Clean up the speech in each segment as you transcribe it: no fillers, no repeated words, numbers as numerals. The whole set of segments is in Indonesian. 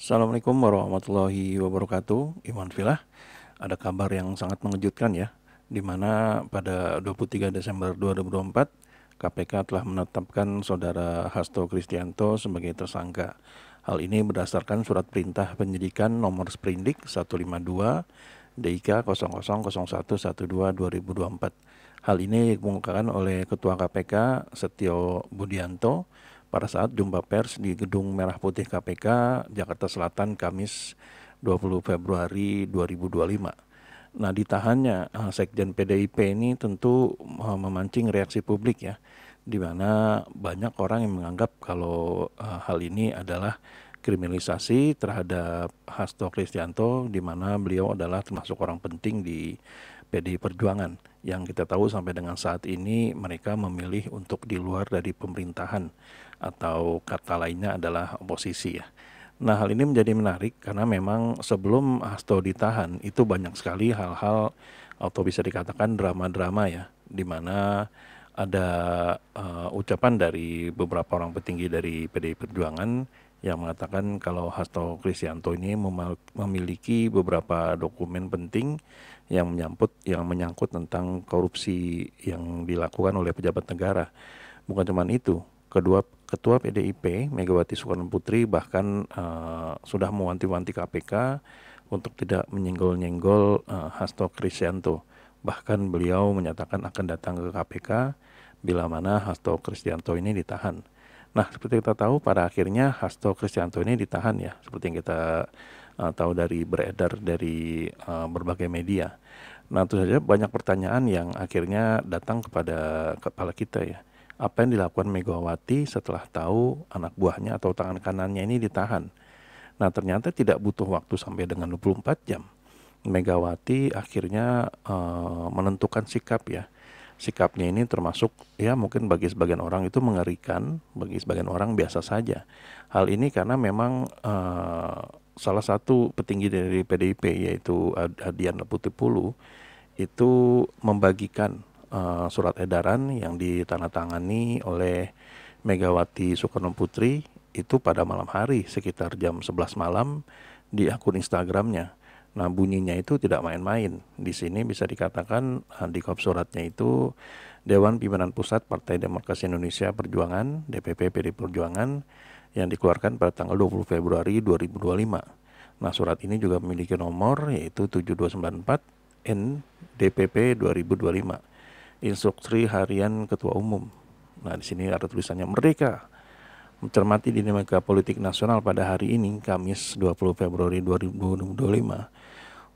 Assalamualaikum warahmatullahi wabarakatuh. Iwan Filah, ada kabar yang sangat mengejutkan ya, di mana pada 23 Desember 2024 KPK telah menetapkan saudara Hasto Kristianto sebagai tersangka. Hal ini berdasarkan surat perintah penyidikan nomor Sprindik 152 DIK 000112/2024. Hal ini dikemukakan oleh Ketua KPK Setio Budianto pada saat jumpa pers di Gedung Merah Putih KPK, Jakarta Selatan, Kamis 20 Februari 2025. Nah, ditahannya Sekjen PDIP ini tentu memancing reaksi publik ya, di mana banyak orang yang menganggap kalau hal ini adalah kriminalisasi terhadap Hasto Kristianto, di mana beliau adalah termasuk orang penting di PDI Perjuangan, yang kita tahu sampai dengan saat ini mereka memilih untuk di luar dari pemerintahan, atau kata lainnya adalah oposisi ya. Nah, hal ini menjadi menarik karena memang sebelum Hasto ditahan itu banyak sekali hal-hal atau bisa dikatakan drama-drama ya, di mana ada ucapan dari beberapa orang petinggi dari PDI Perjuangan yang mengatakan kalau Hasto Kristianto ini memiliki beberapa dokumen penting yang menyangkut tentang korupsi yang dilakukan oleh pejabat negara. Bukan cuma itu, Ketua PDIP Megawati Soekarno Putri bahkan sudah mewanti-wanti KPK untuk tidak menyenggol-nyenggol Hasto Kristianto. Bahkan beliau menyatakan akan datang ke KPK bila mana Hasto Kristianto ini ditahan. Nah, seperti kita tahu pada akhirnya Hasto Kristianto ini ditahan ya, seperti yang kita tahu dari beredar dari berbagai media. Nah, tentu saja banyak pertanyaan yang akhirnya datang kepada kepala kita ya. Apa yang dilakukan Megawati setelah tahu anak buahnya atau tangan kanannya ini ditahan? Nah, ternyata tidak butuh waktu sampai dengan 24 jam. Megawati akhirnya menentukan sikap ya. Sikapnya ini termasuk ya mungkin bagi sebagian orang itu mengerikan, bagi sebagian orang biasa saja. Hal ini karena memang salah satu petinggi dari PDIP yaitu Adian Putipulu itu membagikan surat edaran yang ditandatangani oleh Megawati Soekarno Putri itu pada malam hari sekitar jam 11 malam di akun Instagramnya. Nah, bunyinya itu tidak main-main. Di sini bisa dikatakan di kop suratnya itu Dewan Pimpinan Pusat Partai Demokrasi Indonesia Perjuangan, DPP PD Perjuangan, yang dikeluarkan pada tanggal 20 Februari 2025. Nah, surat ini juga memiliki nomor yaitu 7294 NDPP 2025. Instruksi Harian Ketua Umum. Nah, di sini ada tulisannya Merdeka mencermati dinamika politik nasional pada hari ini, Kamis 20 Februari 2025.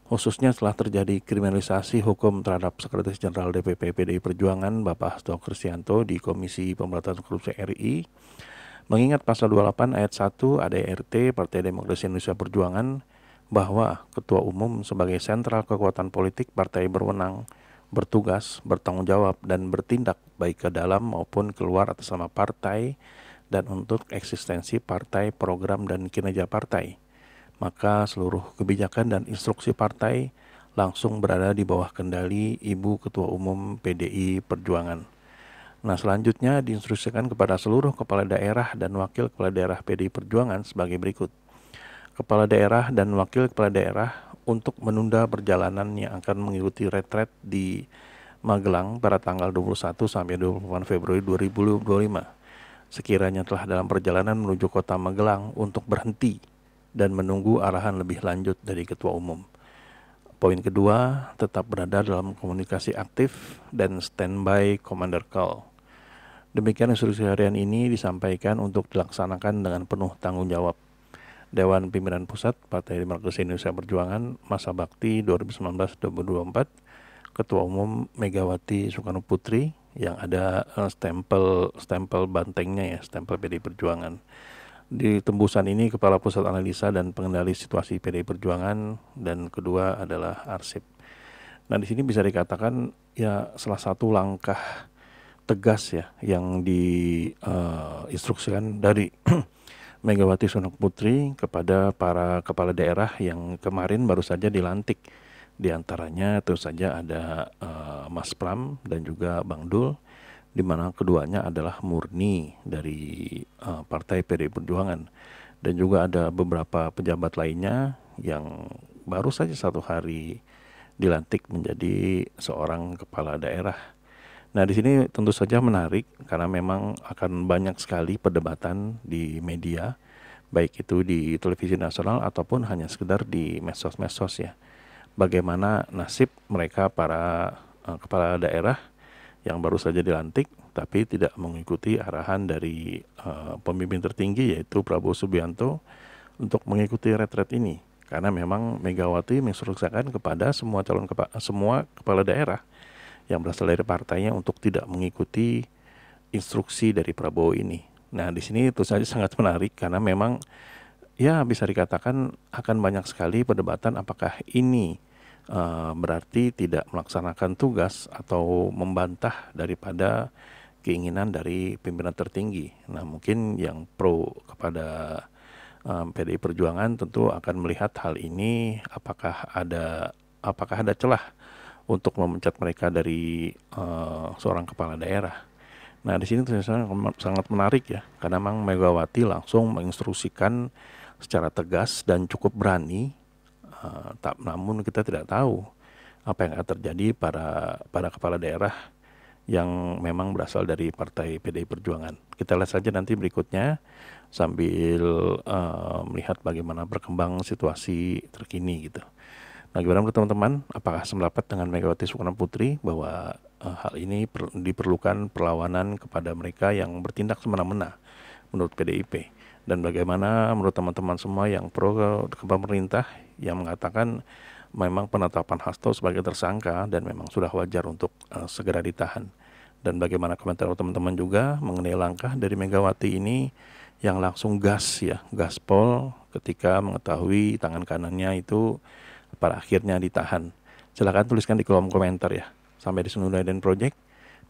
Khususnya setelah terjadi kriminalisasi hukum terhadap Sekretaris Jenderal DPP PDI Perjuangan Bapak Hasto Kristianto di Komisi Pemberantasan Korupsi RI, mengingat pasal 28 ayat 1 ADRT Partai Demokrasi Indonesia Perjuangan bahwa Ketua Umum sebagai sentral kekuatan politik partai berwenang, bertugas, bertanggung jawab, dan bertindak baik ke dalam maupun keluar atas nama partai dan untuk eksistensi partai, program, dan kinerja partai. Maka seluruh kebijakan dan instruksi partai langsung berada di bawah kendali Ibu Ketua Umum PDI Perjuangan. Nah, selanjutnya diinstruksikan kepada seluruh kepala daerah dan wakil kepala daerah PDI Perjuangan sebagai berikut. Kepala daerah dan wakil kepala daerah untuk menunda perjalanan yang akan mengikuti retret di Magelang pada tanggal 21 sampai 28 Februari 2025. Sekiranya telah dalam perjalanan menuju kota Magelang untuk berhenti dan menunggu arahan lebih lanjut dari Ketua Umum. Poin kedua, tetap berada dalam komunikasi aktif dan standby commander call. Demikian instruksi harian ini disampaikan untuk dilaksanakan dengan penuh tanggung jawab. Dewan Pimpinan Pusat Partai Demokrasi Indonesia Perjuangan masa bakti 2019-2024, Ketua Umum Megawati Soekarno Putri, yang ada stempel bantengnya ya, stempel PDI Perjuangan. Di tembusan ini Kepala Pusat Analisa dan Pengendali Situasi PDI Perjuangan, dan kedua adalah arsip. Nah, di sini bisa dikatakan ya salah satu langkah tegas ya yang diinstruksikan dari Megawati Soekarno Putri kepada para kepala daerah yang kemarin baru saja dilantik. Di antaranya tentu saja ada Mas Pram dan juga Bang Dul, di mana keduanya adalah murni dari Partai PDI Perjuangan. dan juga ada beberapa pejabat lainnya yang baru saja 1 hari dilantik menjadi seorang kepala daerah. Nah, di sini tentu saja menarik karena memang akan banyak sekali perdebatan di media, baik itu di televisi nasional ataupun hanya sekedar di medsos-medsos ya. Bagaimana nasib mereka para kepala daerah yang baru saja dilantik tapi tidak mengikuti arahan dari pemimpin tertinggi yaitu Prabowo Subianto untuk mengikuti retret ini, karena memang Megawati menginstruksikan kepada semua kepala daerah yang berasal dari partainya untuk tidak mengikuti instruksi dari Prabowo ini. Nah, di sini itu saja sangat menarik karena memang ya bisa dikatakan akan banyak sekali perdebatan apakah ini berarti tidak melaksanakan tugas atau membantah daripada keinginan dari pimpinan tertinggi. Nah, mungkin yang pro kepada PDI Perjuangan tentu akan melihat hal ini apakah ada celah untuk memecat mereka dari seorang kepala daerah. Nah, di sini sangat menarik ya, karena memang Megawati langsung menginstruksikan secara tegas dan cukup berani. Namun kita tidak tahu apa yang akan terjadi para kepala daerah yang memang berasal dari partai PDI Perjuangan. Kita lihat saja nanti berikutnya sambil melihat bagaimana berkembang situasi terkini gitu. Nah, gimana menurut teman-teman? Apakah sependapat dengan Megawati Soekarno Putri bahwa hal ini diperlukan perlawanan kepada mereka yang bertindak semena-mena menurut PDIP? Dan bagaimana menurut teman-teman semua yang pro ke pemerintah yang mengatakan memang penetapan Hasto sebagai tersangka dan memang sudah wajar untuk segera ditahan? Dan bagaimana komentar teman-teman juga mengenai langkah dari Megawati ini yang langsung gaspol ketika mengetahui tangan kanannya itu pada akhirnya ditahan? Silahkan tuliskan di kolom komentar ya. Sampai di sini Daiden Project.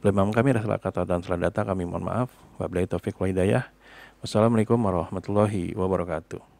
Bila memang kami ada salah kata dan salah data, kami mohon maaf. Wabillahi taufiq wal hidayah. Wassalamualaikum warahmatullahi wabarakatuh.